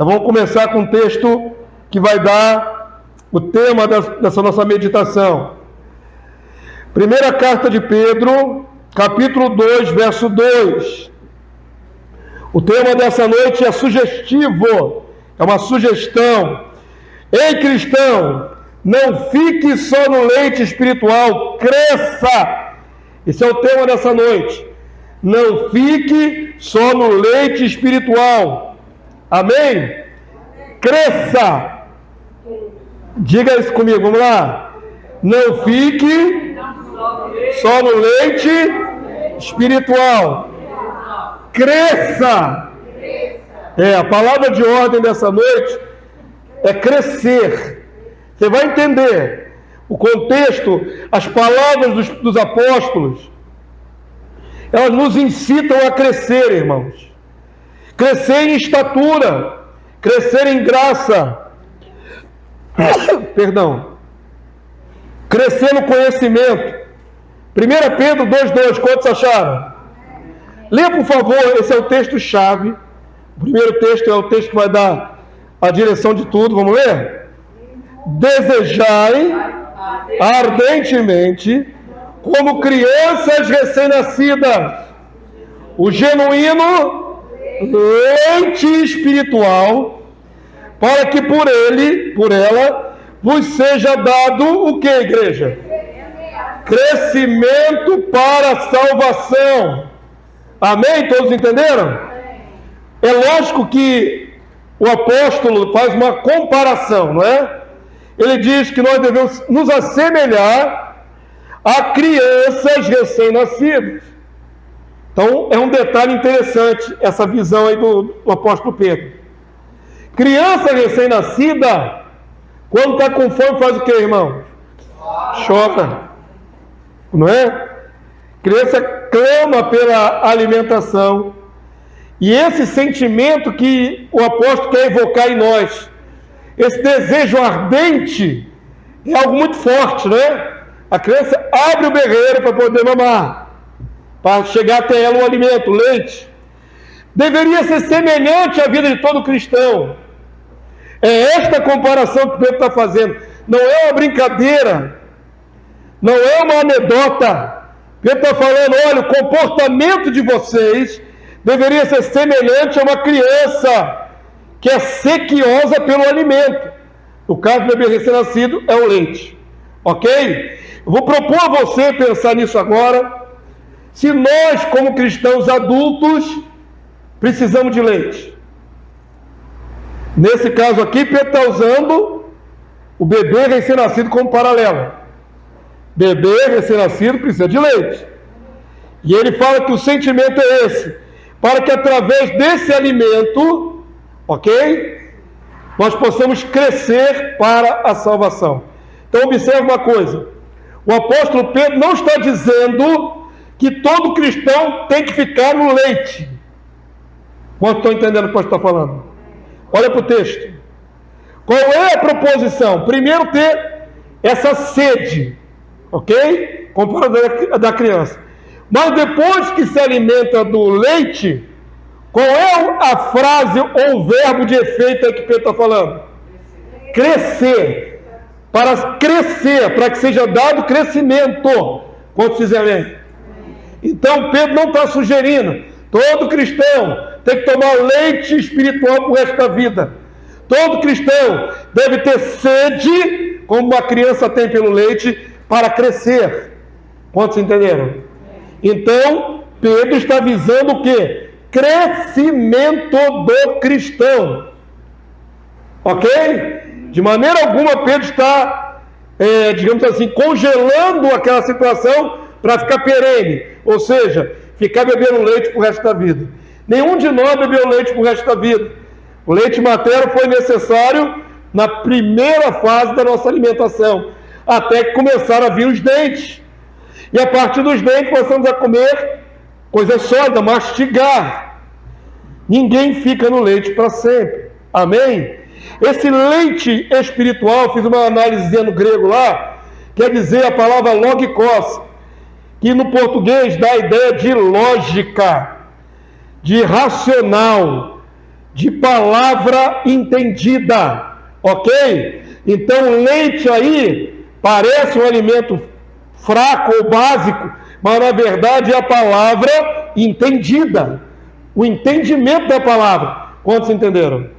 Então vamos começar com um texto que vai dar o tema dessa nossa meditação. Primeira carta de Pedro, capítulo 2, verso 2. O tema dessa noite é sugestivo, é uma sugestão. Ei, cristão, não fique só no leite espiritual, cresça. Esse é o tema dessa noite. Não fique só no leite espiritual. Amém? Cresça. Diga isso comigo, vamos lá. Não fique só no leite espiritual. Cresça. A palavra de ordem dessa noite é crescer. Você vai entender o contexto, as palavras dos apóstolos, elas nos incitam a crescer, irmãos. Crescer em estatura, crescer em graça, crescer no conhecimento. 1 Pedro 2,2, quantos acharam? Lê, por favor, esse é o texto-chave. O primeiro texto é o texto que vai dar a direção de tudo, vamos ler? Desejai ardentemente, como crianças recém-nascidas, o genuíno leite espiritual, para que por ela, vos seja dado o que, igreja? Crescimento para a salvação. Amém? Todos entenderam? É lógico que o apóstolo faz uma comparação, não é? Ele diz que nós devemos nos assemelhar a crianças recém-nascidas. Então, é um detalhe interessante essa visão aí do apóstolo Pedro. Criança recém-nascida, quando está com fome, faz o que, irmão? Chora. Não é? Criança clama pela alimentação. E esse sentimento que o apóstolo quer evocar em nós, esse desejo ardente, é algo muito forte, né? A criança abre o berreiro para poder mamar, para chegar até ela o alimento, o leite. Deveria ser semelhante à vida de todo cristão. É esta comparação que Pedro está fazendo. Não é uma brincadeira, não é uma anedota. Pedro está falando, olha, o comportamento de vocês deveria ser semelhante a uma criança que é sequiosa pelo alimento. No caso do bebê recém-nascido, é o leite. Ok? Eu vou propor a você pensar nisso agora. Se nós, como cristãos adultos, precisamos de leite. Nesse caso aqui, Pedro está usando o bebê recém-nascido como paralelo. Bebê recém-nascido precisa de leite. E ele fala que o sentimento é esse, para que através desse alimento, ok? Nós possamos crescer para a salvação. Então observe uma coisa. O apóstolo Pedro não está dizendo que todo cristão tem que ficar no leite. Quantos estão entendendo o que o pastor está falando? Olha para o texto. Qual é a proposição? Primeiro ter essa sede, ok? Comparado da criança. Mas depois que se alimenta do leite, qual é a frase ou o verbo de efeito aí que Pedro está falando? Crescer. Para crescer, para que seja dado crescimento. Quantos dizem amém? Então Pedro não está sugerindo. Todo cristão tem que tomar leite espiritual para o resto da vida. Todo cristão deve ter sede, como uma criança tem pelo leite, para crescer. Quantos entenderam? Então, Pedro está visando o quê? Crescimento do cristão. Ok? De maneira alguma, Pedro está, digamos assim, congelando aquela situação para ficar perene. Ou seja, ficar bebendo leite para o resto da vida. Nenhum de nós bebeu leite para o resto da vida. O leite materno foi necessário na primeira fase da nossa alimentação, até que começaram a vir os dentes. E a partir dos dentes começamos a comer coisa sólida, mastigar. Ninguém fica no leite para sempre. Amém? Esse leite espiritual, fiz uma análise no grego lá, quer dizer a palavra logikos, que no português dá a ideia de lógica, de racional, de palavra entendida, ok? Então leite aí parece um alimento fraco ou básico, mas na verdade é a palavra entendida, o entendimento da palavra. Quantos entenderam?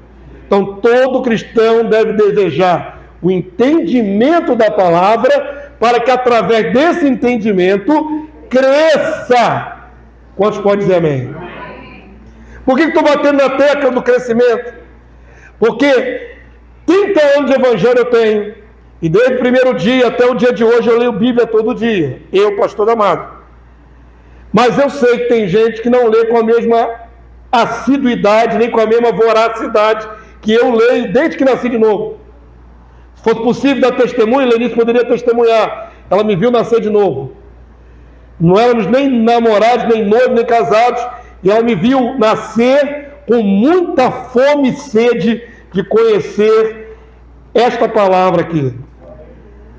Então todo cristão deve desejar o entendimento da palavra, para que através desse entendimento cresça. Quantos podem dizer amém? Por que estou batendo na tecla do crescimento? Porque 30 anos de evangelho eu tenho, e desde o primeiro dia até o dia de hoje eu leio Bíblia todo dia, eu, pastor Amado. Mas eu sei que tem gente que não lê com a mesma assiduidade, nem com a mesma voracidade que eu leio desde que nasci de novo. Se fosse possível dar testemunho, Lenice poderia testemunhar. Ela me viu nascer de novo. Não éramos nem namorados, nem noivos, nem casados, e ela me viu nascer com muita fome e sede de conhecer esta palavra aqui.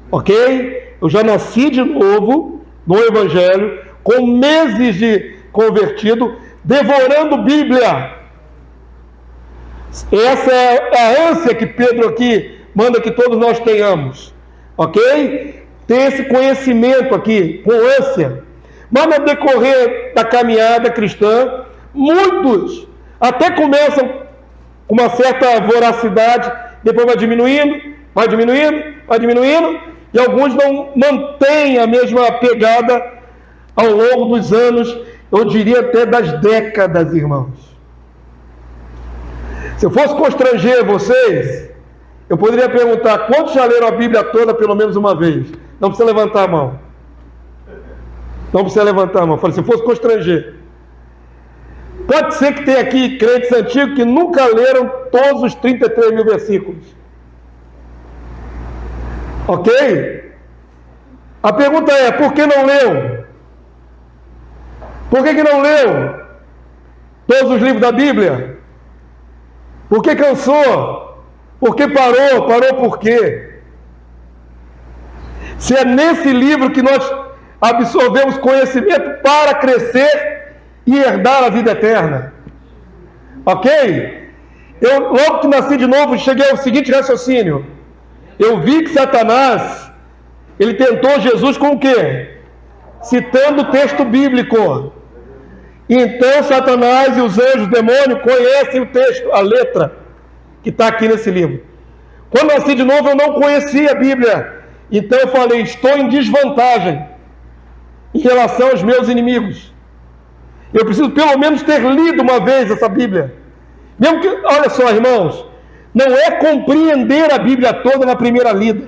Ok? Eu já nasci de novo no Evangelho, com meses de convertido, devorando Bíblia. Essa é a ânsia que Pedro aqui manda que todos nós tenhamos. Ok? Ter esse conhecimento aqui, com ânsia. Mas no decorrer da caminhada cristã, muitos até começam com uma certa voracidade, depois vai diminuindo, e alguns não mantêm a mesma pegada ao longo dos anos, eu diria até das décadas, irmãos. Se eu fosse constranger vocês, eu poderia perguntar: quantos já leram a Bíblia toda pelo menos uma vez? Não precisa levantar a mão. Não precisa levantar a mão. Falei, se fosse constranger. Pode ser que tenha aqui crentes antigos que nunca leram todos os 33 mil versículos. Ok? A pergunta é: por que não leu? Por que não leu todos os livros da Bíblia? Por que cansou? Por que parou? Parou por quê? Se é nesse livro que nós absorvemos conhecimento para crescer e herdar a vida eterna. Ok? Eu, logo que nasci de novo, cheguei ao seguinte raciocínio. Eu vi que Satanás, ele tentou Jesus com o quê? Citando o texto bíblico. Então Satanás e os anjos, demônios, conhecem o texto, a letra que está aqui nesse livro. Quando nasci de novo, eu não conhecia a Bíblia. Então eu falei: estou em desvantagem em relação aos meus inimigos. Eu preciso pelo menos ter lido uma vez essa Bíblia. Mesmo que, olha só, irmãos, não é compreender a Bíblia toda na primeira lida,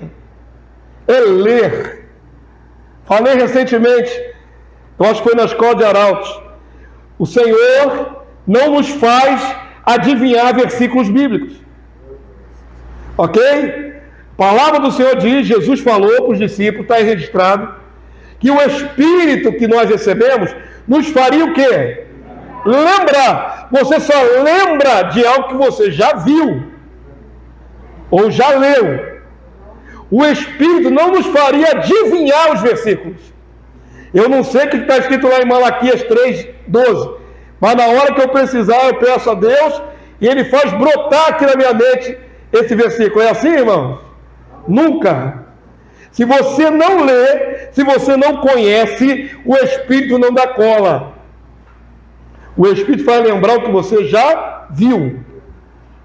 é ler. Falei recentemente, eu acho que foi na escola de Arautos, o Senhor não nos faz adivinhar versículos bíblicos. Ok? A palavra do Senhor diz, Jesus falou para os discípulos, está aí registrado, que o Espírito que nós recebemos nos faria o quê? Lembrar. Você só lembra de algo que você já viu ou já leu. O Espírito não nos faria adivinhar os versículos. Eu não sei o que está escrito lá em Malaquias 3:12, mas na hora que eu precisar, eu peço a Deus e Ele faz brotar aqui na minha mente esse versículo. É assim, irmãos? Nunca. Se você não lê, se você não conhece, o Espírito não dá cola. O Espírito vai lembrar o que você já viu.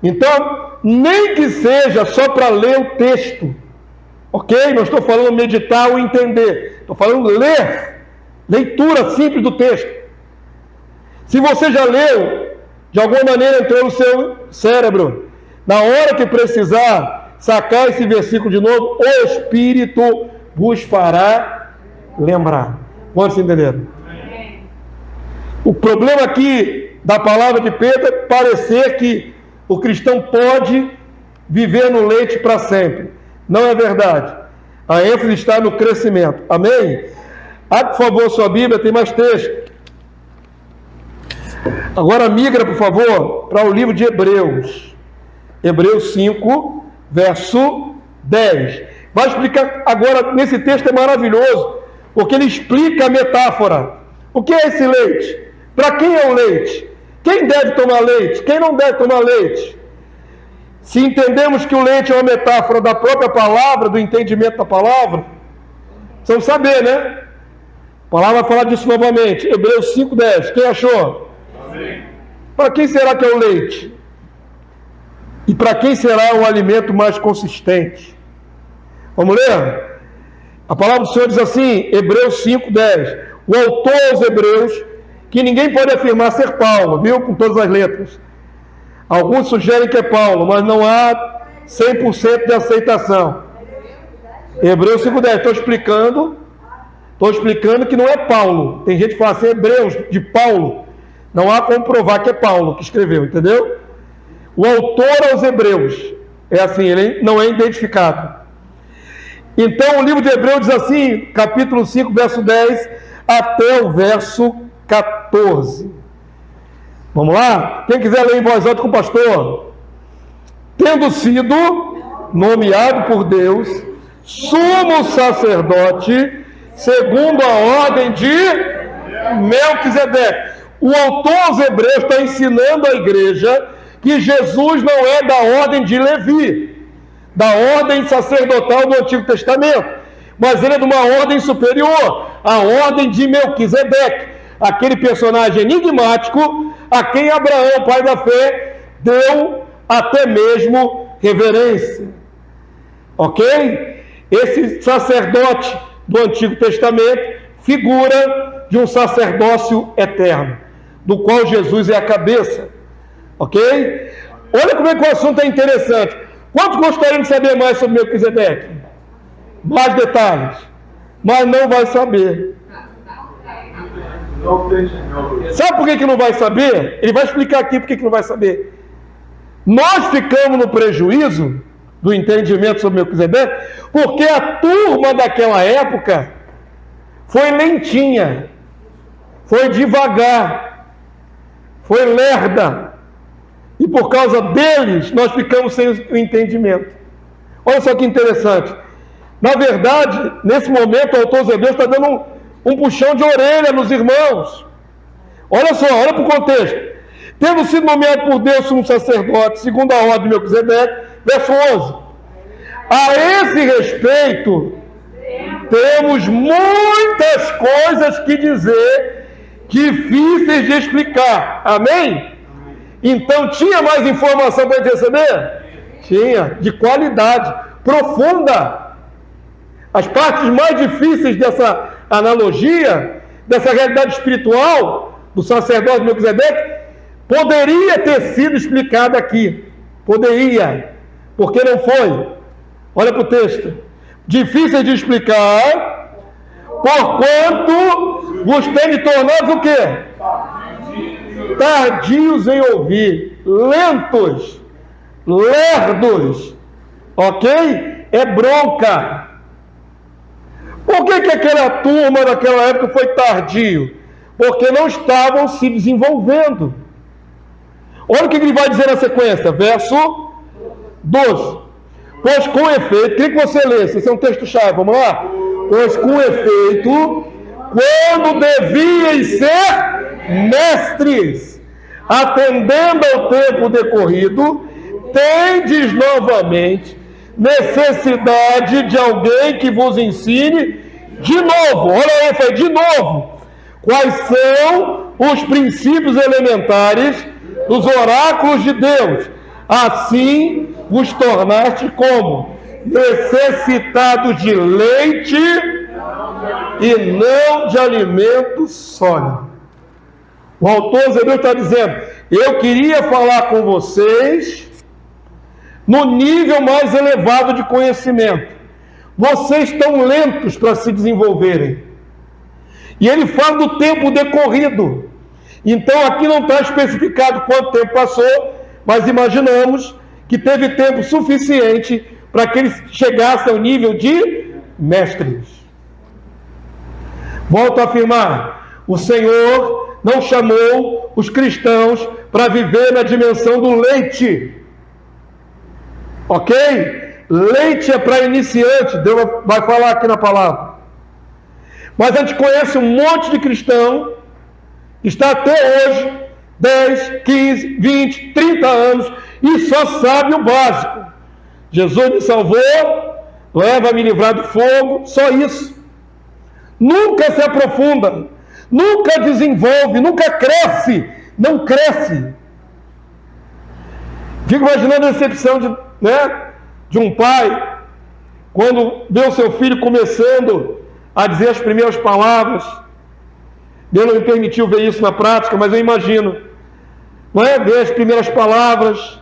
Então, nem que seja só para ler o texto. Ok? Não estou falando meditar ou entender. Estou falando ler. Leitura simples do texto. Se você já leu, de alguma maneira entrou no seu cérebro. Na hora que precisar sacar esse versículo de novo, o Espírito vos fará lembrar. Quantos entenderam? O problema aqui da palavra de Pedro é parecer que o cristão pode viver no leite para sempre. Não é verdade. A ênfase está no crescimento. Amém? Abre, por favor, sua Bíblia, tem mais texto. Agora migra, por favor, para o livro de Hebreus. Hebreus 5, verso 10. Vai explicar agora, nesse texto é maravilhoso, porque ele explica a metáfora. O que é esse leite? Para quem é o leite? Quem deve tomar leite? Quem não deve tomar leite? Se entendemos que o leite é uma metáfora da própria palavra, do entendimento da palavra, precisamos saber, né? A palavra vai falar disso novamente. Hebreus 5:10. Quem achou? Amém. Para quem será que é o leite? E para quem será o alimento mais consistente? Vamos ler? A palavra do Senhor diz assim, Hebreus 5:10. O autor aos Hebreus, que ninguém pode afirmar ser Paulo, viu? Com todas as letras. Alguns sugerem que é Paulo, mas não há 100% de aceitação. Hebreus 5:10. Estou explicando que não é Paulo. Tem gente que fala assim, Hebreus, de Paulo. Não há como provar que é Paulo que escreveu, entendeu? O autor aos Hebreus. É assim, ele não é identificado. Então o livro de Hebreus diz assim, capítulo 5, verso 10, até o verso 14. Vamos lá? Quem quiser ler em voz alta com o pastor. Tendo sido nomeado por Deus, sumo sacerdote, segundo a ordem de Melquisedeque. O autor aos Hebreus está ensinando à igreja que Jesus não é da ordem de Levi, da ordem sacerdotal do Antigo Testamento, mas ele é de uma ordem superior, a ordem de Melquisedeque, aquele personagem enigmático a quem Abraão, pai da fé, deu até mesmo reverência. Ok? Esse sacerdote do Antigo Testamento figura de um sacerdócio eterno, do qual Jesus é a cabeça. Ok? Olha como é que o assunto é interessante. Quantos gostariam de saber mais sobre Melquisedeque? Mais detalhes. Mas não vai saber. Sabe por que não vai saber? Ele vai explicar aqui por que não vai saber. Nós ficamos no prejuízo do entendimento sobre Melquisedeque porque a turma daquela época foi lentinha, foi devagar, foi lerda. E por causa deles, nós ficamos sem o entendimento. Olha só que interessante. Na verdade, nesse momento, o autor aos Hebreus está dando um puxão de orelha nos irmãos. Olha só, olha para o contexto. Tendo sido nomeado por Deus como sacerdote, segundo a ordem de Melquisedeque, verso 11. A esse respeito, temos muitas coisas que dizer, difíceis de explicar. Amém? Então, tinha mais informação para a gente receber? Tinha, de qualidade, profunda. As partes mais difíceis dessa analogia, dessa realidade espiritual do sacerdote Melquisedeque, poderia ter sido explicada aqui. Poderia, porque não foi. Olha para o texto. Difícil de explicar, porquanto vos tem de tornado o quê? Tardios em ouvir, lentos, lerdos, ok? É bronca. Por que aquela turma daquela época foi tardio? Porque não estavam se desenvolvendo. Olha o que ele vai dizer na sequência, verso 12. Pois com efeito, queria que você lesse, esse é um texto-chave, vamos lá? Pois com efeito, quando devíeis ser mestres, atendendo ao tempo decorrido, tendes novamente necessidade de alguém que vos ensine de novo, olha aí, foi de novo, quais são os princípios elementares dos oráculos de Deus. Assim vos tornaste como? Necessitados de leite e não de alimento sólido. O autor aos Hebreus está dizendo, eu queria falar com vocês no nível mais elevado de conhecimento. Vocês estão lentos para se desenvolverem. E ele fala do tempo decorrido. Então aqui não está especificado quanto tempo passou, mas imaginamos que teve tempo suficiente para que eles chegassem ao nível de mestres. Volto a afirmar, o Senhor não chamou os cristãos para viver na dimensão do leite. Ok? Leite é para iniciante, Deus vai falar aqui na palavra. Mas a gente conhece um monte de cristão que está até hoje 10, 15, 20, 30 anos e só sabe o básico. Jesus me salvou, vai me livrar do fogo, só isso. Nunca se aprofunda, nunca desenvolve, nunca cresce, não cresce. Fico imaginando a decepção de um pai, quando vê o seu filho começando a dizer as primeiras palavras. Deus não me permitiu ver isso na prática, mas eu imagino, ver as primeiras palavras,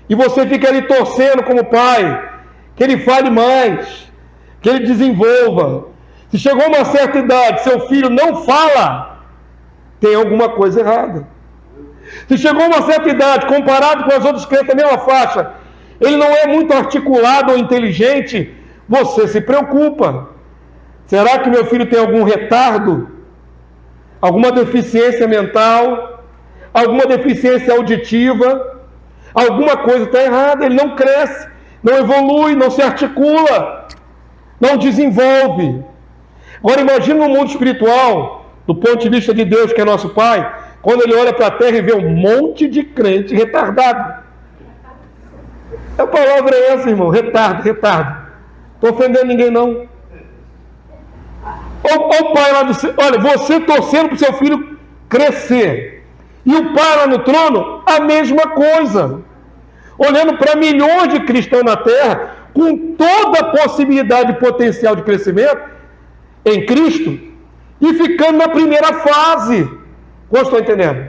e você fica ali torcendo como pai, que ele fale mais, que ele desenvolva. Se chegou a uma certa idade, seu filho não fala, tem alguma coisa errada. Se chegou a uma certa idade, comparado com as outras crianças da mesma faixa, ele não é muito articulado ou inteligente, você se preocupa. Será que meu filho tem algum retardo? Alguma deficiência mental? Alguma deficiência auditiva? Alguma coisa está errada, ele não cresce, não evolui, não se articula, não desenvolve. Agora imagine no mundo espiritual, do ponto de vista de Deus, que é nosso Pai, quando ele olha para a terra e vê um monte de crente retardado. A palavra é essa, irmão, retardo. Estou ofendendo ninguém, não. Olha o pai lá do céu, olha, você torcendo para o seu filho crescer. E o pai lá no trono, a mesma coisa. Olhando para milhões de cristãos na terra, com toda a possibilidade e potencial de crescimento em Cristo, e ficando na primeira fase. Como estão entendendo?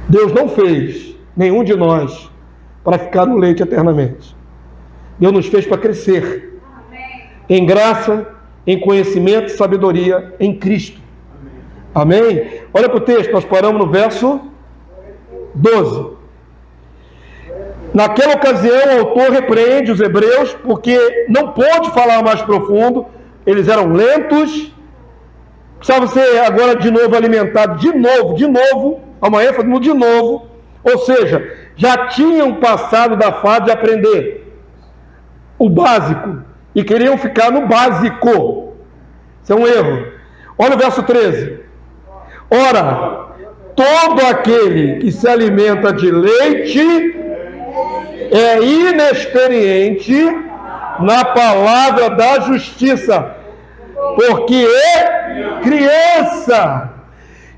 Deus não fez nenhum de nós para ficar no leite eternamente. Deus nos fez para crescer. Em graça, em conhecimento e sabedoria em Cristo. Amém? Olha para o texto, nós paramos no verso 12. Naquela ocasião, o autor repreende os hebreus, porque não pôde falar mais profundo, eles eram lentos, precisava ser agora de novo alimentado, de novo, amanhã fazendo de novo, ou seja, já tinham passado da fase de aprender o básico, e queriam ficar no básico. Isso é um erro. Olha o verso 13. Ora, todo aquele que se alimenta de leite é inexperiente na palavra da justiça, porque é criança.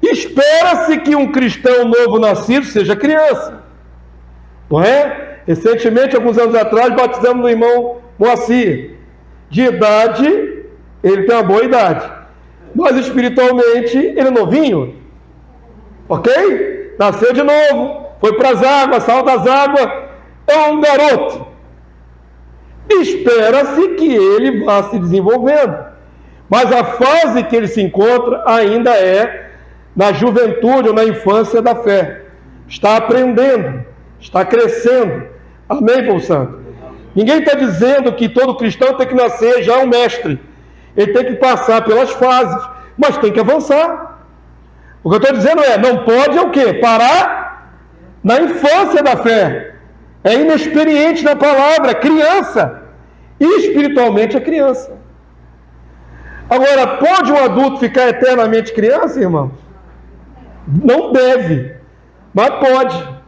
Espera-se que um cristão novo nascido seja criança. Não é? Recentemente, alguns anos atrás, batizamos o irmão Moacir. De idade, ele tem uma boa idade, mas espiritualmente ele é novinho, ok? Nasceu de novo, foi para as águas, saiu das águas, é um garoto. Espera-se que ele vá se desenvolvendo, mas a fase que ele se encontra ainda é na juventude ou na infância da fé. Está aprendendo, está crescendo. Amém, povo santo? Ninguém está dizendo que todo cristão tem que nascer já um mestre. Ele tem que passar pelas fases, mas tem que avançar. O que eu estou dizendo é, não pode o quê? Parar na infância da fé. É inexperiente na palavra, criança. E espiritualmente é criança. Agora, pode um adulto ficar eternamente criança, irmão? Não deve, mas pode.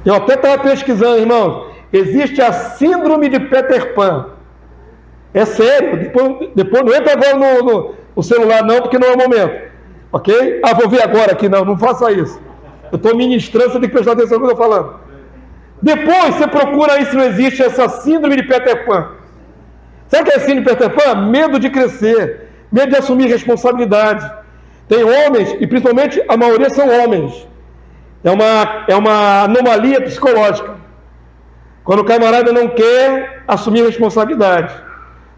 Eu até estava pesquisando, irmão. Existe a síndrome de Peter Pan. É sério. Depois não entra agora no celular não, porque não é o momento. Ok? Vou ver agora aqui. Não faça isso. Eu estou ministrando, você tem que prestar atenção no que eu estou falando. Depois você procura aí se não existe essa síndrome de Peter Pan. Sabe o que é a síndrome de Peter Pan? Medo de crescer. Medo de assumir responsabilidade. Tem homens, e principalmente a maioria são homens. É uma anomalia psicológica. Quando o camarada não quer assumir responsabilidade,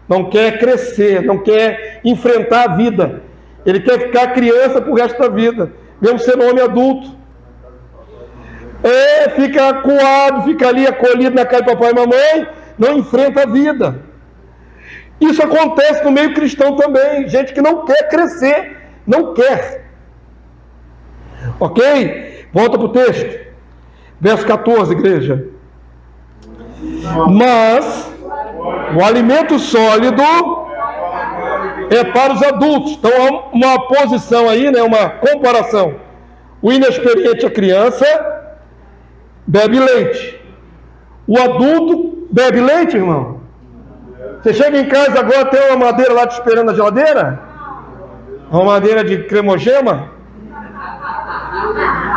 não quer crescer, não quer enfrentar a vida, ele quer ficar criança pro resto da vida, mesmo sendo homem adulto. Fica acuado, fica ali acolhido na casa de papai e mamãe, não enfrenta a vida. Isso acontece no meio cristão também, gente que não quer crescer, não quer. Ok? Volta para o texto, verso 14, igreja. Mas o alimento sólido é para os adultos. Então há uma posição aí, uma comparação. O inexperiente, a criança, bebe leite. O adulto bebe leite, irmão? Você chega em casa agora, tem uma madeira lá te esperando na geladeira? Uma madeira de cremogema?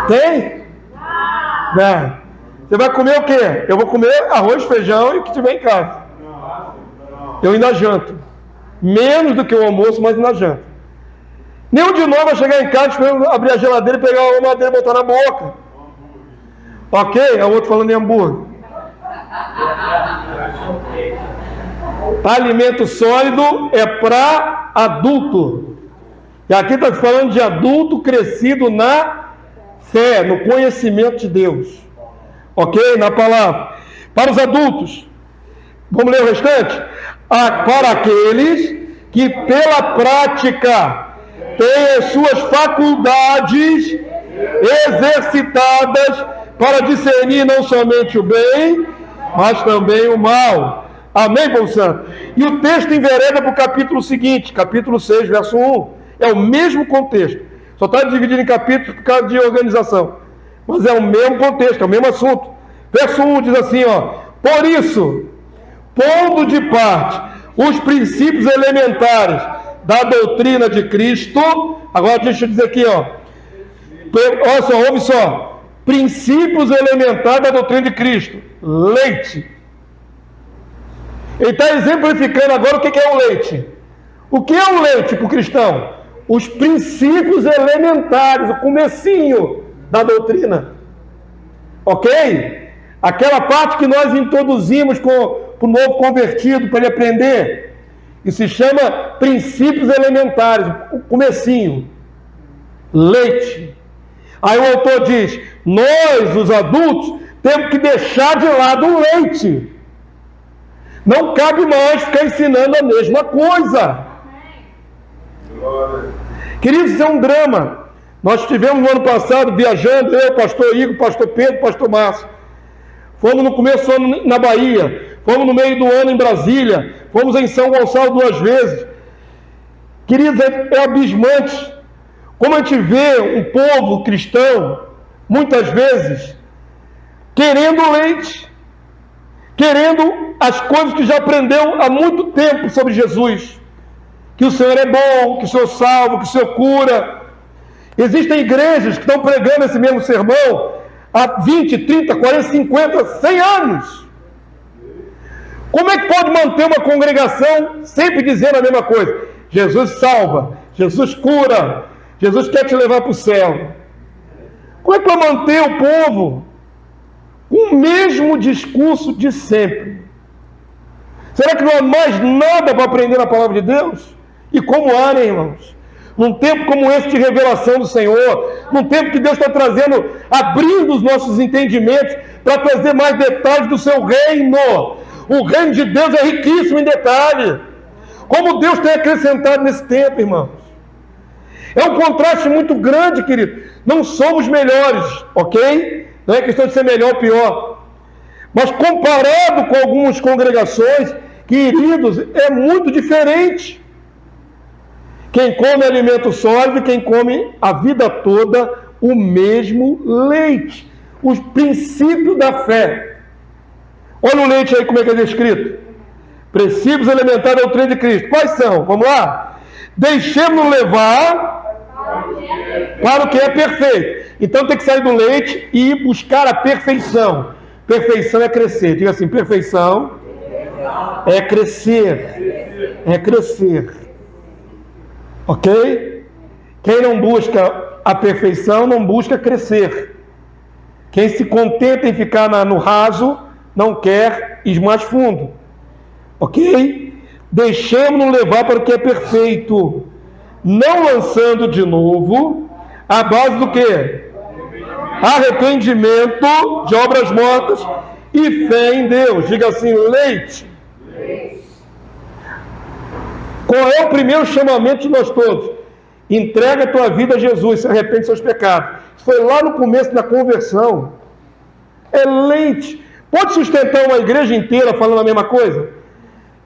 Tem? Não. Você vai comer o quê? Eu vou comer arroz, feijão e o que tiver em casa. Eu ainda janto. Menos do que o almoço, mas ainda janto. Nenhum de nós vai chegar em casa, abrir a geladeira e pegar uma madeira e botar na boca. Ok? É o outro falando em hambúrguer. Alimento sólido é para adulto. E aqui está falando de adulto crescido na fé, no conhecimento de Deus. Ok? Na palavra. Para os adultos. Vamos ler o restante? Para aqueles que pela prática têm as suas faculdades exercitadas para discernir não somente o bem, mas também o mal. Amém, povo santo? E o texto envereda para o capítulo seguinte, capítulo 6, verso 1. É o mesmo contexto. Só está dividido em capítulos por causa de organização. Mas é o mesmo contexto, é o mesmo assunto. Verso 1 diz assim, ó. Por isso, pondo de parte os princípios elementares da doutrina de Cristo. Agora deixa eu dizer aqui, ó. Olha só, ouve só. Princípios elementares da doutrina de Cristo. Leite. Ele está exemplificando agora o que é o leite. O que é o leite para o cristão? Os princípios elementares, o comecinho da doutrina. Ok? Aquela parte que nós introduzimos com o novo convertido para ele aprender. Isso se chama princípios elementares, o comecinho. Leite. Aí o autor diz, nós, os adultos, temos que deixar de lado o leite. Não cabe mais ficar ensinando a mesma coisa. Queridos, isso é um drama. Nós estivemos no ano passado viajando, eu, pastor Igor, pastor Pedro, pastor Márcio. Fomos no começo do ano na Bahia, fomos no meio do ano em Brasília, fomos em São Gonçalo 2 vezes. Queridos, é abismante como a gente vê um povo cristão, muitas vezes, querendo leite, querendo as coisas que já aprendeu há muito tempo sobre Jesus. Que o Senhor é bom, que o Senhor salva, que o Senhor cura. Existem igrejas que estão pregando esse mesmo sermão há 20, 30, 40, 50, 100 anos. Como é que pode manter uma congregação sempre dizendo a mesma coisa? Jesus salva, Jesus cura, Jesus quer te levar para o céu. Como é que vai manter o povo com o mesmo discurso de sempre? Será que não há mais nada para aprender na palavra de Deus? E como há, né, irmãos? Num tempo como esse de revelação do Senhor, num tempo que Deus está trazendo, abrindo os nossos entendimentos para trazer mais detalhes do seu reino. O reino de Deus é riquíssimo em detalhe. Como Deus tem acrescentado nesse tempo, irmãos. É um contraste muito grande, querido. Não somos melhores, ok? Não é questão de ser melhor ou pior. Mas comparado com algumas congregações, queridos, é muito diferente. Quem come alimento sólido, quem come a vida toda o mesmo leite. Os princípios da fé. Olha o leite aí como é que é descrito. Princípios elementares da doutrina de Cristo. Quais são? Vamos lá? Deixemos-nos levar para o que é perfeito. Então tem que sair do leite e buscar a perfeição. Perfeição é crescer. Diga assim, perfeição é crescer. É crescer. Ok? Quem não busca a perfeição não busca crescer. Quem se contenta em ficar no raso não quer ir mais fundo. Ok? Deixemos-nos levar para o que é perfeito, não lançando de novo a base do quê? Arrependimento de obras mortas e fé em Deus. Diga assim, leite. Qual é o primeiro chamamento de nós todos? Entrega a tua vida a Jesus, se arrepende dos seus pecados. Isso foi lá no começo da conversão. É leite. Pode sustentar uma igreja inteira falando a mesma coisa?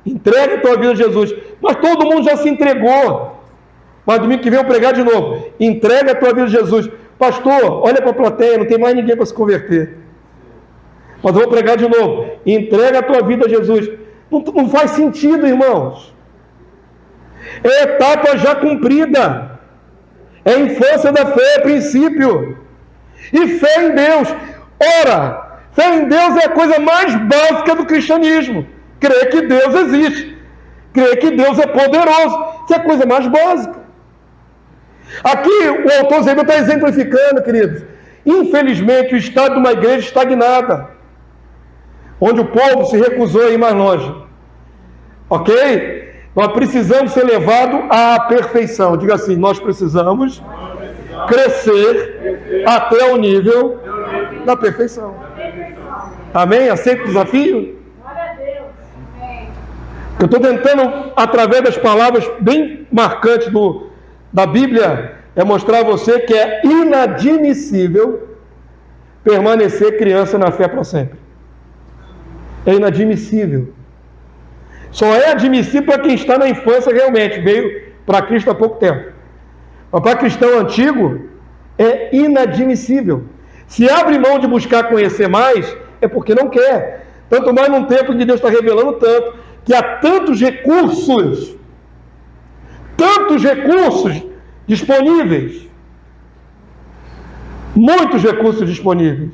Entrega a tua vida a Jesus. Mas todo mundo já se entregou. Mas domingo que vem eu pregar de novo. Entrega a tua vida a Jesus. Pastor, olha para a plateia, não tem mais ninguém para se converter. Mas eu vou pregar de novo. Entrega a tua vida a Jesus. Não faz sentido, irmãos. É etapa já cumprida. É infância da fé, é princípio. E fé em Deus. Ora, fé em Deus é a coisa mais básica do cristianismo. Crer que Deus existe. Crer que Deus é poderoso. Isso é a coisa mais básica. Aqui o autor Zebel está exemplificando, queridos. Infelizmente, o estado de uma igreja estagnada, onde o povo se recusou a ir mais longe. Ok? Nós precisamos ser levados à perfeição. Diga assim, nós precisamos crescer até o nível da perfeição. Amém? Aceita o desafio? Eu estou tentando, através das palavras bem marcantes da Bíblia, mostrar a você que é inadmissível permanecer criança na fé para sempre. É inadmissível. Só é admissível para quem está na infância realmente, veio para Cristo há pouco tempo. Mas para cristão antigo, é inadmissível. Se abre mão de buscar conhecer mais, é porque não quer. Tanto mais num tempo que Deus está revelando tanto, que há tantos recursos disponíveis. Muitos recursos disponíveis.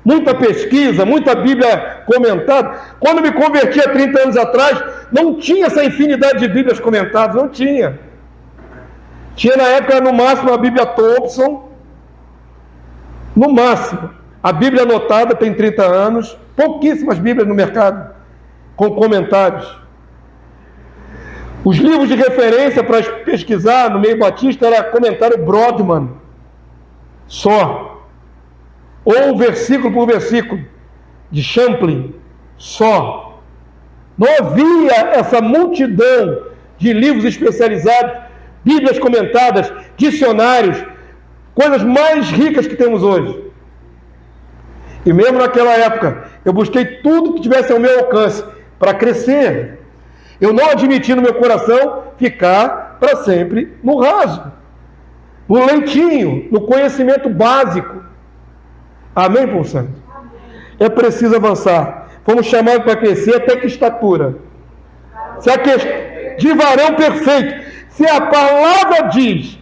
Muita pesquisa, muita Bíblia comentada. Quando me converti há 30 anos atrás, não tinha essa infinidade de Bíblias comentadas, não tinha. Tinha na época, no máximo, a Bíblia Thompson, no máximo. A Bíblia anotada tem 30 anos, pouquíssimas Bíblias no mercado, com comentários. Os livros de referência para pesquisar no meio batista era comentário Brodmann, só. Ou versículo por versículo, de Champlin, só. Não havia essa multidão de livros especializados, Bíblias comentadas, dicionários, coisas mais ricas que temos hoje. E mesmo naquela época, eu busquei tudo que tivesse ao meu alcance para crescer. Eu não admiti no meu coração ficar para sempre no raso, no leitinho, no conhecimento básico. Amém, povo santo? É preciso avançar. Fomos chamados para crescer até que estatura. De varão perfeito. Se a palavra diz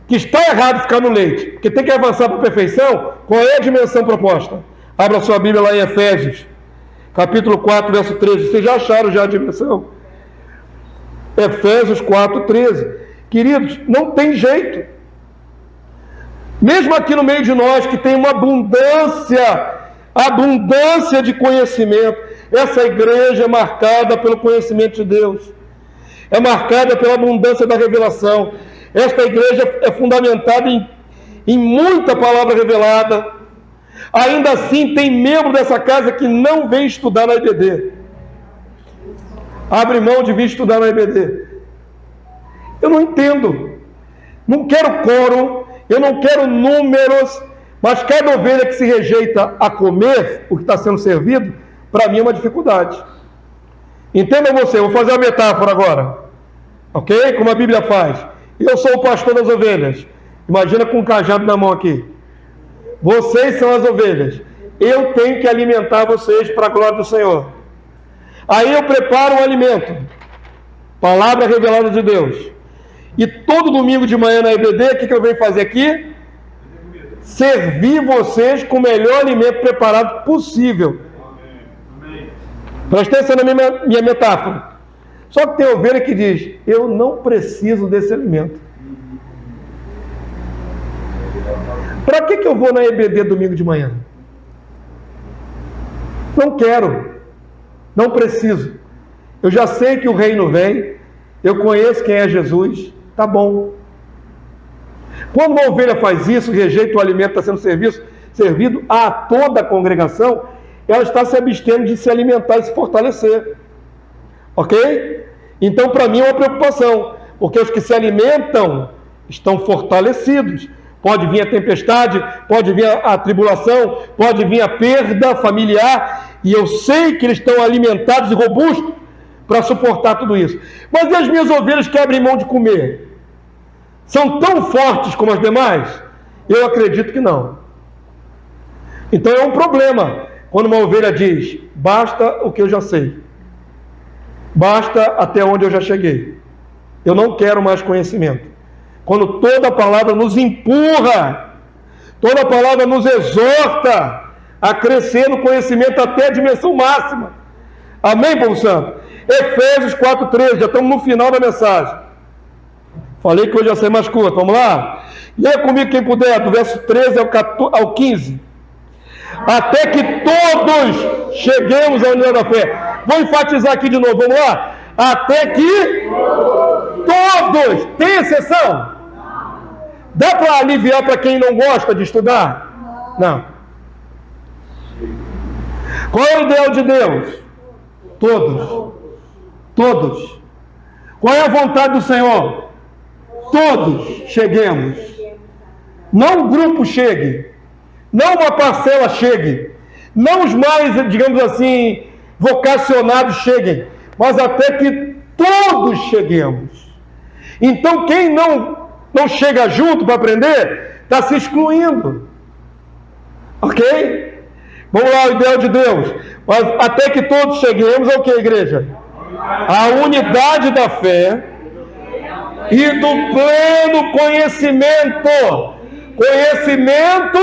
que está errado ficar no leite, porque tem que avançar para a perfeição, qual é a dimensão proposta? Abra sua Bíblia lá em Efésios, capítulo 4, verso 13. Vocês já acharam já a dimensão? Efésios 4, 13. Queridos, não tem jeito. Mesmo aqui no meio de nós, que tem uma abundância de conhecimento, essa igreja é marcada pelo conhecimento de Deus, é marcada pela abundância da revelação. Esta igreja é fundamentada em muita palavra revelada. Ainda assim, tem membro dessa casa que não vem estudar na IBD, abre mão de vir estudar na IBD. Eu não entendo. Não quero quórum, eu não quero números, mas cada ovelha que se rejeita a comer o que está sendo servido, para mim é uma dificuldade. Entenda você, eu vou fazer uma metáfora agora, ok? Como a Bíblia faz. Eu sou o pastor das ovelhas. Imagina com um cajado na mão aqui. Vocês são as ovelhas. Eu tenho que alimentar vocês para a glória do Senhor. Aí eu preparo um alimento, palavra revelada de Deus. E todo domingo de manhã na IBD, o que eu venho fazer aqui? Servir vocês com o melhor alimento preparado possível. Presta atenção na minha metáfora. Só que tem ovelha que diz, eu não preciso desse alimento. Para que eu vou na IBD domingo de manhã? Não quero. Não preciso. Eu já sei que o reino vem. Eu conheço quem é Jesus. Tá bom. Quando uma ovelha faz isso, rejeita o alimento que está sendo servido a toda a congregação, ela está se abstendo de se alimentar e se fortalecer. Ok? Então, para mim é uma preocupação, porque os que se alimentam estão fortalecidos. Pode vir a tempestade, pode vir a tribulação, pode vir a perda familiar, e eu sei que eles estão alimentados e robustos para suportar tudo isso. Mas e as minhas ovelhas que abrem mão de comer? São tão fortes como as demais? Eu acredito que não. Então é um problema quando uma ovelha diz: basta o que eu já sei, basta até onde eu já cheguei, eu não quero mais conhecimento. Quando toda a palavra nos empurra, toda a palavra nos exorta a crescer no conhecimento até a dimensão máxima. Amém, povo santo? Efésios 4:13, já estamos no final da mensagem. Falei que hoje ia ser mais curto, vamos lá? Leia comigo quem puder, do verso 13 ao 15. Até que todos cheguemos à união da fé. Vou enfatizar aqui de novo, vamos lá? Até que todos. Tem exceção? Dá para aliviar para quem não gosta de estudar? Não. Qual é o ideal de Deus? Todos. Todos. Qual é a vontade do Senhor? Todos cheguemos. Não um grupo chegue. Não uma parcela chegue. Não os mais, digamos assim, vocacionados cheguem. Mas até que todos cheguemos. Então quem não chega junto para aprender, está se excluindo. Ok? Vamos lá, o ideal de Deus. Mas até que todos cheguemos ao que, igreja? A unidade da fé e do pleno conhecimento. Conhecimento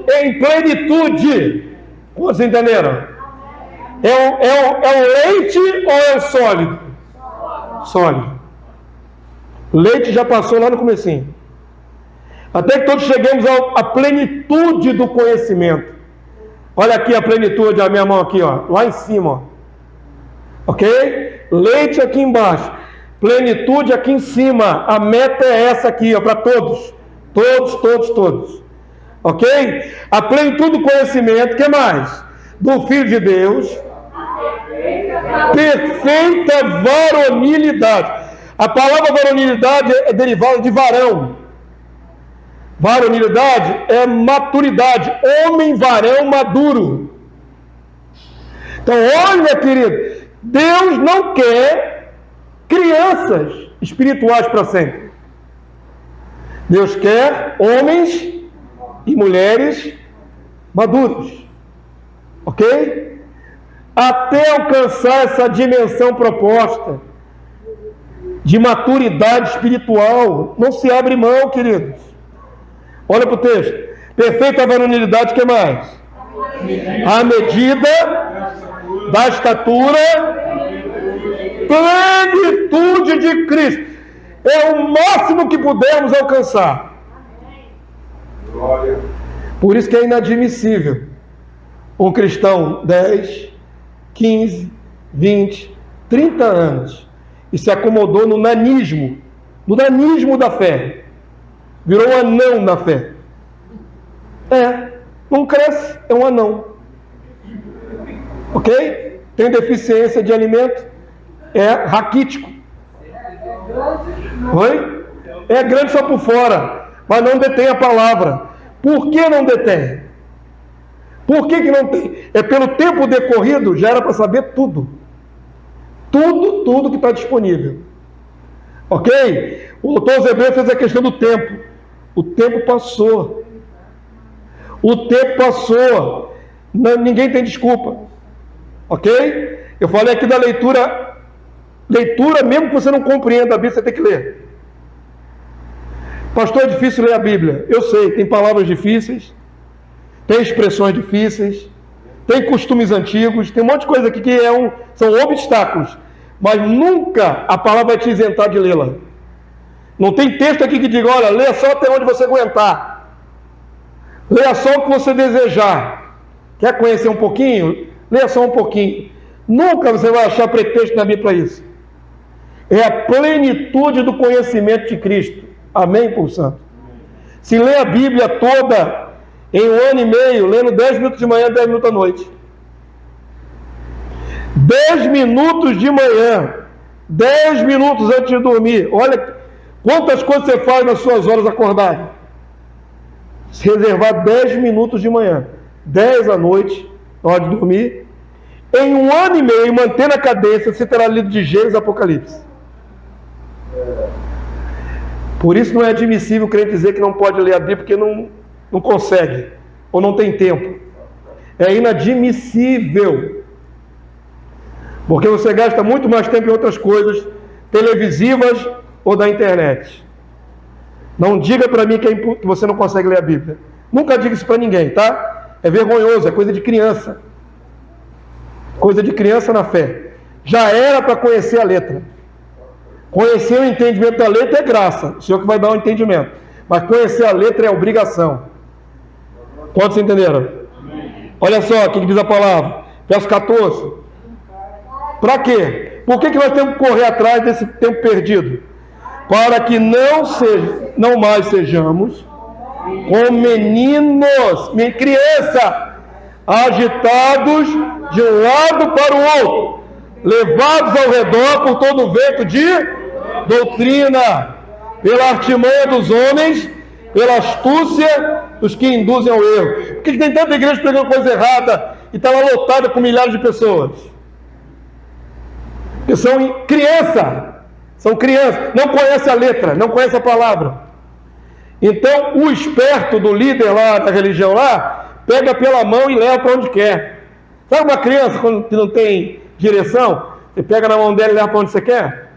em plenitude. Vocês entenderam? É o leite ou é o sólido? Sólido. Leite já passou lá no comecinho. Até que todos cheguemos à plenitude do conhecimento. Olha aqui a plenitude, a minha mão aqui, ó, lá em cima, ó. Ok? Leite aqui embaixo, plenitude aqui em cima. A meta é essa aqui, ó, para todos. Todos. Ok? A plenitude do conhecimento, o que mais? Do Filho de Deus. Perfeita varonilidade. A palavra varonilidade é derivada de varão. Varonilidade é maturidade. Homem, varão, maduro. Então, olha, querido, Deus não quer crianças espirituais para sempre. Deus quer homens e mulheres maduros. Ok? Até alcançar essa dimensão proposta de maturidade espiritual, não se abre mão, queridos. Olha para o texto. Perfeita varonilidade, o que mais? A medida da estatura, plenitude de Cristo. É o máximo que pudermos alcançar. Por isso que é inadmissível um cristão 10, 15, 20, 30 anos e se acomodou no nanismo da fé. Virou um anão na fé. Não cresce, é um anão. Ok? Tem deficiência de alimento, é raquítico. Oi? É grande só por fora, mas não detém a palavra. Por que não detém? Por que não tem? É pelo tempo decorrido, já era para saber tudo. Tudo que está disponível. Ok? O autor aos Hebreus fez a questão do tempo. O tempo passou. Ninguém tem desculpa. Ok? Eu falei aqui da leitura. Leitura, mesmo que você não compreenda a Bíblia, você tem que ler. Pastor, é difícil ler a Bíblia. Eu sei, tem palavras difíceis, tem expressões difíceis, tem costumes antigos, tem um monte de coisa aqui que são obstáculos, mas nunca a palavra vai te isentar de lê-la. Não tem texto aqui que diga, olha, leia só até onde você aguentar. Leia só o que você desejar. Quer conhecer um pouquinho? Leia só um pouquinho. Nunca você vai achar pretexto na Bíblia para isso. É a plenitude do conhecimento de Cristo. Amém, povo santo? Se lê a Bíblia toda em 1 ano e meio, lendo 10 minutos de manhã, 10 minutos à noite. 10 minutos de manhã, 10 minutos antes de dormir. Olha quantas coisas você faz nas suas horas acordadas. Se reservar 10 minutos de manhã, 10 à noite, na hora de dormir. Em 1 ano e meio, mantendo a cadência, você terá lido de Gênesis e Apocalipse. Por isso não é admissível o crente dizer que não pode ler a Bíblia, porque não consegue, ou não tem tempo. É inadmissível. Porque você gasta muito mais tempo em outras coisas, televisivas ou da internet. Não diga para mim que você não consegue ler a Bíblia. Nunca diga isso para ninguém, tá? É vergonhoso, é coisa de criança. Coisa de criança na fé. Já era para conhecer a letra. Conhecer o entendimento da letra é graça. O Senhor que vai dar o entendimento. Mas conhecer a letra é obrigação. Quantos entenderam? Olha só o que diz a palavra. Verso 14. Para quê? Por que nós temos que correr atrás desse tempo perdido? Para que não mais sejamos como meninos, criança, agitados de um lado para o outro, levados ao redor por todo o vento de doutrina, pela artimanha dos homens, pela astúcia dos que induzem ao erro. Por que tem tanta igreja pregando coisa errada e está lá lotada com milhares de pessoas? Porque são crianças, não conhece a letra, não conhece a palavra. Então o esperto do líder lá da religião lá, pega pela mão e leva para onde quer. Sabe uma criança que não tem direção? Você pega na mão dela e leva para onde você quer?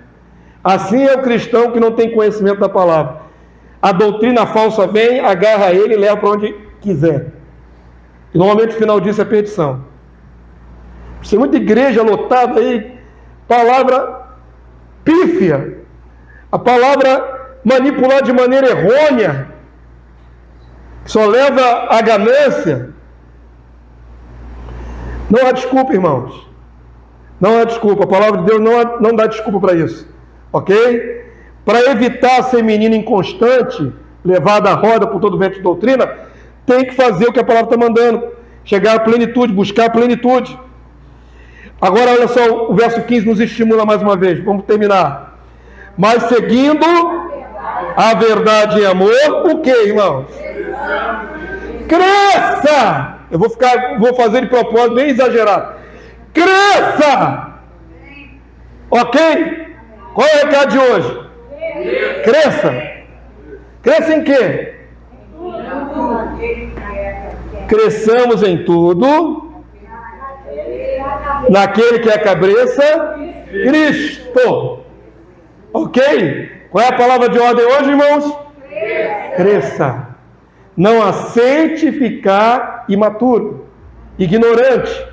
Assim é o cristão que não tem conhecimento da palavra. A doutrina falsa vem, agarra ele e leva para onde quiser. E normalmente o final disso é perdição. Tem muita igreja lotada aí, palavra pífia, a palavra manipulada de maneira errônea, que só leva à ganância. Não há desculpa, irmãos. Não há desculpa. A palavra de Deus não dá desculpa para isso. Ok? Para evitar ser menino inconstante, levado à roda por todo vento de doutrina, tem que fazer o que a palavra está mandando. Chegar à plenitude, buscar a plenitude. Agora, olha só, o verso 15 nos estimula mais uma vez. Vamos terminar. Mas seguindo a verdade em amor, o que, irmãos? Cresça! Eu vou fazer de propósito bem exagerado. Cresça! Ok? Qual é o recado de hoje? Cresça. Cresça em quê? Cresçamos em tudo naquele que é a cabeça, Cristo. Ok? Qual é a palavra de ordem hoje, irmãos? Cresça. Não aceite ficar imaturo, ignorante,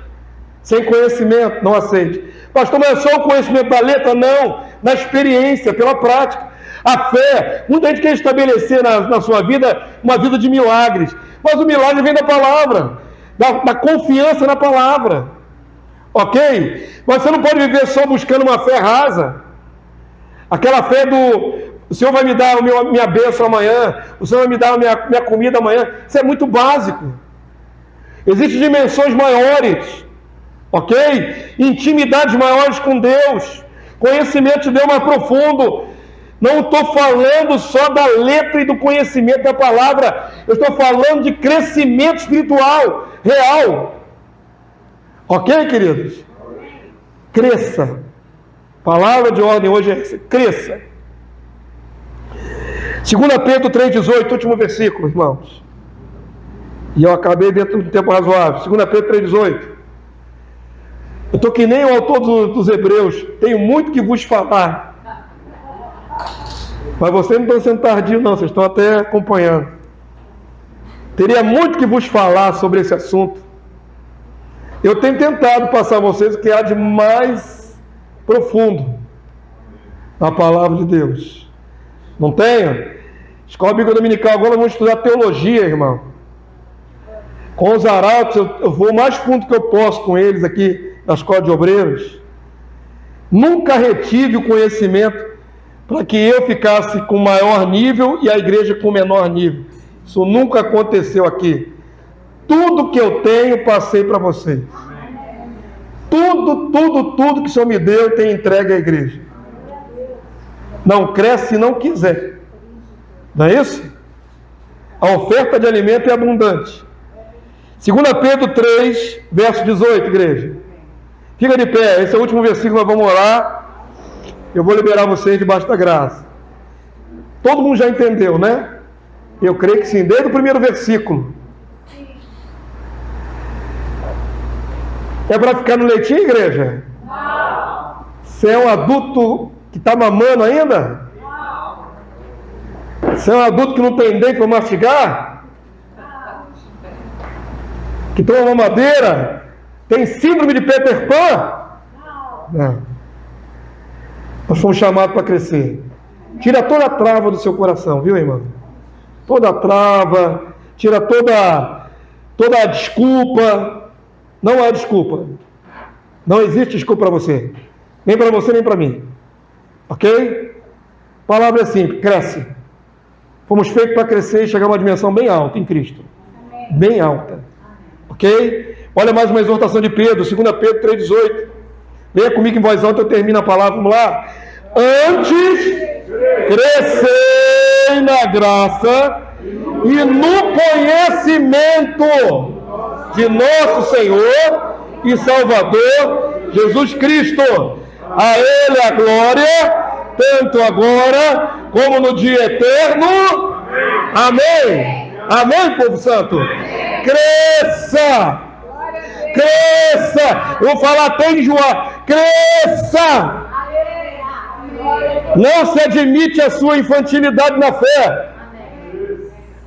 sem conhecimento. Não aceite. Pastor, mas é só o conhecimento da letra? Não. Na experiência, pela prática. A fé. Muita gente quer estabelecer na sua vida uma vida de milagres. Mas o milagre vem da palavra, da confiança na palavra. Ok? Mas você não pode viver só buscando uma fé rasa. Aquela fé o Senhor vai me dar minha bênção amanhã, o Senhor vai me dar minha comida amanhã. Isso é muito básico. Existem dimensões maiores, ok? Intimidades maiores com Deus, conhecimento de Deus mais profundo. Não estou falando só da letra e do conhecimento da palavra, eu estou falando de crescimento espiritual, real. Ok, queridos? Cresça. Palavra de ordem hoje é essa. Cresça. 2 Pedro 3,18, último versículo, irmãos. E eu acabei dentro de um tempo razoável. 2 Pedro 3,18. Eu estou que nem o autor dos Hebreus. Tenho muito que vos falar. Mas vocês não estão sendo tardios, não. Vocês estão até acompanhando. Teria muito que vos falar sobre esse assunto. Eu tenho tentado passar a vocês o que há de mais profundo na palavra de Deus. Não tenho? Escola Bíblica Dominical, agora vamos estudar teologia, irmão. Com os arautos, eu vou o mais fundo que eu posso com eles aqui na Escola de Obreiros. Nunca retive o conhecimento para que eu ficasse com maior nível e a igreja com menor nível. Isso nunca aconteceu aqui. Tudo que eu tenho, passei para vocês. Tudo que o Senhor me deu, eu tenho entregue à igreja. Não cresce se não quiser. Não é isso? A oferta de alimento é abundante. 2 Pedro 3, verso 18, igreja. Fica de pé, esse é o último versículo, nós vamos orar. Eu vou liberar vocês debaixo da graça. Todo mundo já entendeu, né? Eu creio que sim, desde o primeiro versículo. É para ficar no leitinho, igreja? Não. Você é um adulto que está mamando ainda? Não. Você é um adulto que não tem dente para mastigar? Não. Que toma mamadeira? Tem síndrome de Peter Pan? Não. Nós fomos chamados para crescer. Tira toda a trava do seu coração, viu, irmão? Toda a trava, tira toda a desculpa. Não há desculpa. Não existe desculpa para você. Nem para você, nem para mim. Ok? Palavra é simples, cresce. Fomos feitos para crescer e chegar a uma dimensão bem alta em Cristo. Amém. Bem alta. Ok? Olha mais uma exortação de Pedro, 2 Pedro 3,18. Leia comigo em voz alta, eu termino a palavra, vamos lá. Antes, crescei na graça e no conhecimento de nosso Senhor e Salvador Jesus Cristo. A Ele a glória, tanto agora como no dia eterno. Amém. Amém, povo santo. Cresça. Cresça. Eu vou falar até enjoar. Cresça. Não se admite a sua infantilidade na fé.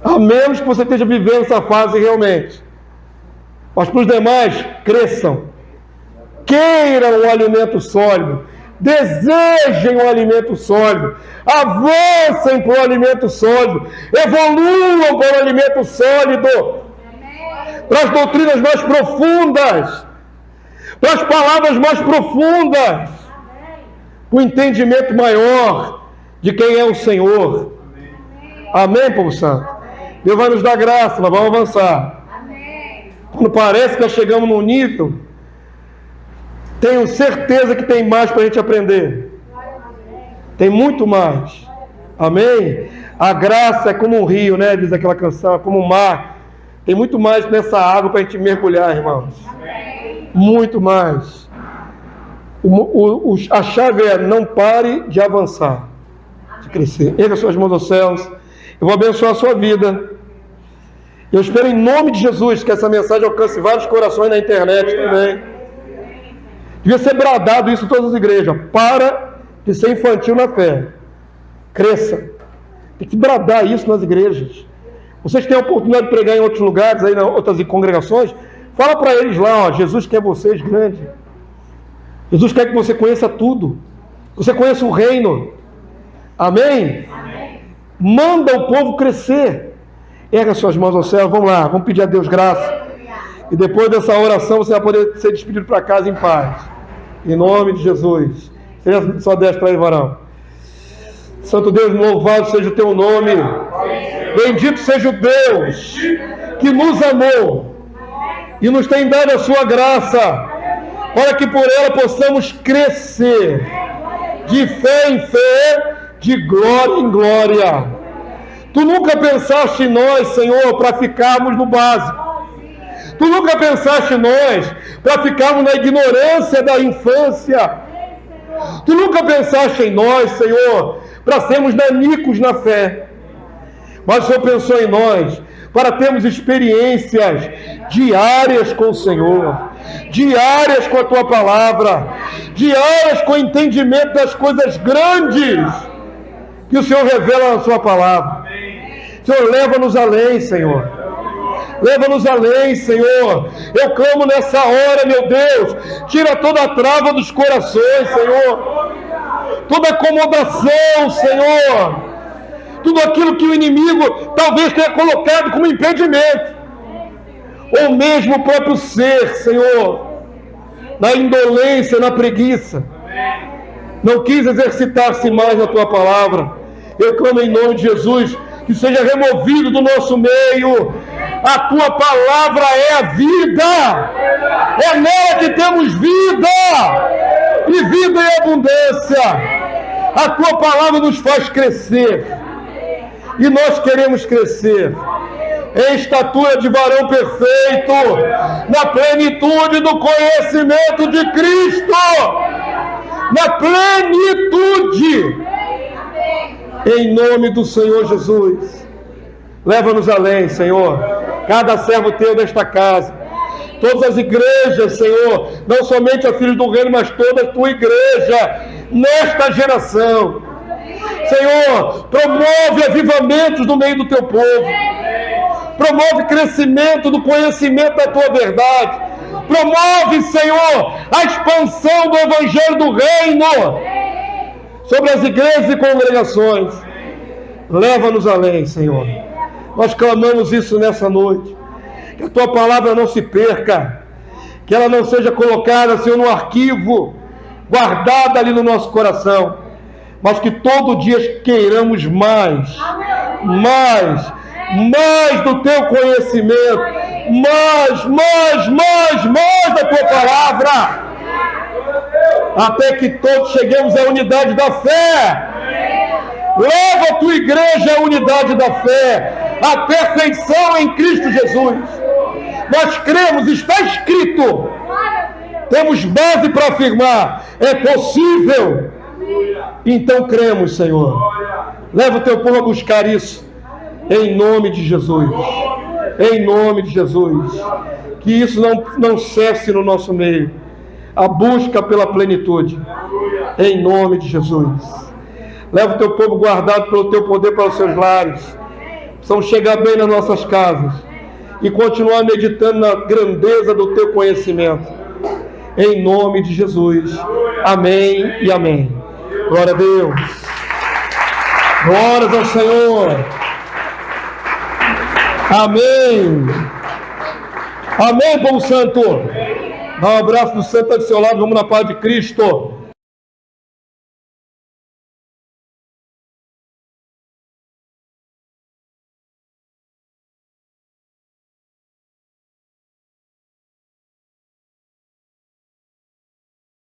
A menos que você esteja vivendo essa fase realmente. Mas para os demais, cresçam. Queiram um alimento sólido. Desejem um alimento sólido. Avancem para o alimento sólido. Evoluam para o alimento sólido. Para as doutrinas mais profundas. Para as palavras mais profundas. O entendimento maior de quem é o Senhor. Amém, povo santo? Deus vai nos dar graça, nós vamos avançar. Quando parece que nós chegamos num nível, tenho certeza que tem mais para a gente aprender. Tem muito mais. Amém? A graça é como um rio, né? Diz aquela canção, é como um mar. Tem muito mais nessa água para a gente mergulhar, irmãos. Muito mais. A chave é não pare de avançar, de crescer. Erga suas mãos aos céus. Eu vou abençoar a sua vida. Eu espero em nome de Jesus que essa mensagem alcance vários corações na internet também. Devia ser bradado isso em todas as igrejas. Para de ser infantil na fé. Cresça. Tem que bradar isso nas igrejas. Vocês têm a oportunidade de pregar em outros lugares, aí, em outras congregações. Fala para eles lá, ó, Jesus quer vocês grande. Jesus quer que você conheça tudo. Você conheça o reino. Amém? Amém. Manda o povo crescer. Erga suas mãos ao céu, vamos lá, vamos pedir a Deus graça. E depois dessa oração você vai poder ser despedido para casa em paz. Em nome de Jesus. Seja só 10 para ele, varão. Santo Deus, louvado seja o teu nome. Bendito seja o Deus que nos amou e nos tem dado a sua graça, para que por ela possamos crescer de fé em fé, de glória em glória. Tu nunca pensaste em nós, Senhor, para ficarmos no básico. Tu nunca pensaste em nós para ficarmos na ignorância da infância. Tu nunca pensaste em nós, Senhor, para sermos nanicos na fé. Mas o Senhor pensou em nós para termos experiências diárias com o Senhor, diárias com a Tua Palavra, diárias com o entendimento das coisas grandes que o Senhor revela na Sua Palavra. Senhor, leva-nos além, Senhor. Leva-nos além, Senhor. Eu clamo nessa hora, meu Deus. Tira toda a trava dos corações, Senhor. Toda acomodação, Senhor. Tudo aquilo que o inimigo talvez tenha colocado como impedimento. Ou mesmo o próprio ser, Senhor. Na indolência, na preguiça. Não quis exercitar-se mais na Tua palavra. Eu clamo em nome de Jesus que seja removido do nosso meio. A Tua palavra é a vida. É nela que temos vida. E vida em abundância. A Tua palavra nos faz crescer. E nós queremos crescer em estatura de varão perfeito, na plenitude do conhecimento de Cristo. Na plenitude. Em nome do Senhor Jesus. Leva-nos além, Senhor. Cada servo teu desta casa, todas as igrejas, Senhor, não somente a Filhos do Reino, mas toda a tua igreja, nesta geração. Senhor, promove avivamentos no meio do teu povo. Promove crescimento do conhecimento da tua verdade. Promove, Senhor, a expansão do Evangelho do Reino sobre as igrejas e congregações. Leva-nos além, Senhor. Nós clamamos isso nessa noite. Que a tua palavra não se perca. Que ela não seja colocada, Senhor, no arquivo, guardada ali no nosso coração. Mas que todo dia queiramos mais do teu conhecimento, mais da tua palavra, até que todos cheguemos à unidade da fé. Leva a tua igreja à unidade da fé, à perfeição em Cristo Jesus. Nós cremos, está escrito, temos base para afirmar, é possível. Então cremos, Senhor. Leva o teu povo a buscar isso, em nome de Jesus. Em nome de Jesus. Que isso não cesse no nosso meio. A busca pela plenitude, em nome de Jesus. Leva o teu povo guardado pelo teu poder para os seus lares. Precisamos chegar bem nas nossas casas e continuar meditando na grandeza do teu conhecimento. Em nome de Jesus. Amém e amém. Glória a Deus. Glórias ao Senhor. Amém. Amém, povo santo. Dá um abraço do santo do seu lado. Vamos na paz de Cristo.